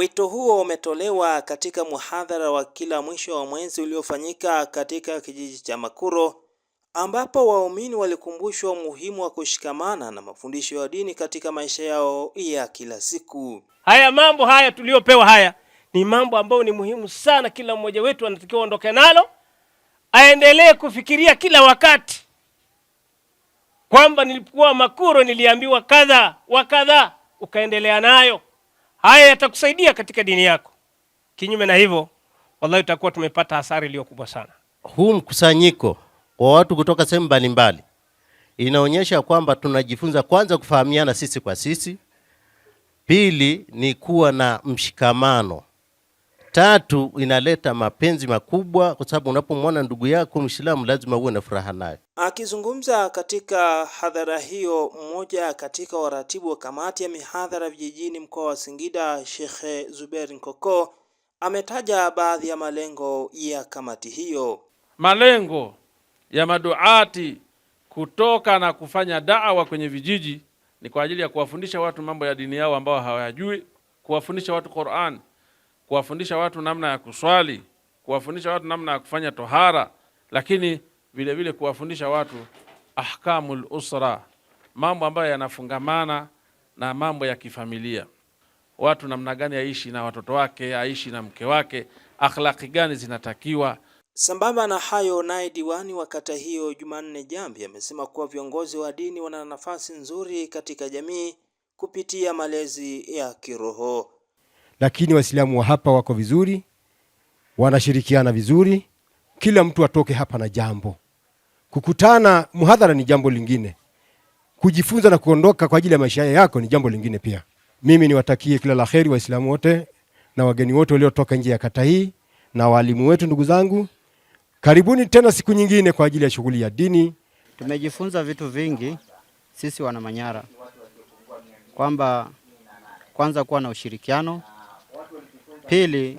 Wito huo umetolewa katika muhadhara wa kila mwisho wa mwezi uliofanyika katika kijiji cha Makuro, ambapo waumini walikumbushwa umuhimu wa kushikamana na mafundisho ya dini katika maisha yao ya kila siku. Haya mambo haya tuliopewa haya ni mambo ambayo ni muhimu sana, kila mmoja wetu anatakiwa aondoke nalo, aendelee kufikiria kila wakati kwamba nilipokuwa Makuro niliambiwa kadha wa kadha, ukaendelea nayo. Haya yatakusaidia katika dini yako. Kinyume na hivyo, wallahi tutakuwa tumepata hasara iliyo kubwa sana. Huu mkusanyiko wa watu kutoka sehemu mbalimbali inaonyesha kwamba tunajifunza kwanza kufahamiana sisi kwa sisi, pili ni kuwa na mshikamano, tatu inaleta mapenzi makubwa, kwa sababu unapomwona ndugu yako Muislamu lazima uwe na furaha naye. Akizungumza katika hadhara hiyo, mmoja katika waratibu wa kamati ya mihadhara vijijini mkoa wa Singida, Sheikh Zuber Nkoko, ametaja baadhi ya malengo ya kamati hiyo. Malengo ya maduati kutoka na kufanya da'wa kwenye vijiji ni kwa ajili ya kuwafundisha watu mambo ya dini yao ambao hawayajui, kuwafundisha watu Qur'an, kuwafundisha watu namna ya kuswali, kuwafundisha watu namna ya kufanya tohara, lakini vile vile kuwafundisha watu ahkamul usra, mambo ambayo yanafungamana na mambo ya kifamilia. Watu namna gani aishi na watoto wake, aishi na mke wake, akhlaqi gani zinatakiwa. Sambamba na hayo, naye diwani wa kata hiyo Jumanne Jambi amesema kuwa viongozi wa dini wana nafasi nzuri katika jamii kupitia malezi ya kiroho. Lakini Waislamu wa hapa wako vizuri, wanashirikiana vizuri, kila mtu atoke hapa na jambo. Kukutana muhadhara ni jambo lingine, kujifunza na kuondoka kwa ajili ya maisha yako ni jambo lingine pia. Mimi niwatakie kila la kheri Waislamu wote na wageni wote waliotoka nje ya kata hii na walimu wetu. Ndugu zangu, karibuni tena siku nyingine kwa ajili ya shughuli ya dini. Tumejifunza vitu vingi sisi wana Manyara, kwamba kwanza kuwa na ushirikiano, pili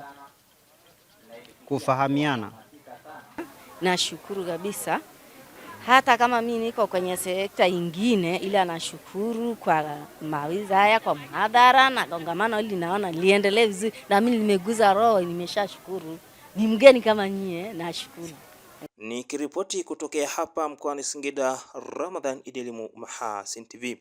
kufahamiana. Nashukuru kabisa, hata kama mimi niko kwenye sekta ingine, ila nashukuru kwa mawiza haya, kwa mhadhara na kongamano hili, naona liendelee vizuri na mimi nimeguza roho, nimeshashukuru. Ni mgeni kama nyie, nashukuru. Nikiripoti kutokea hapa mkoani Singida, Ramadhan Idelimu, Mahasin TV.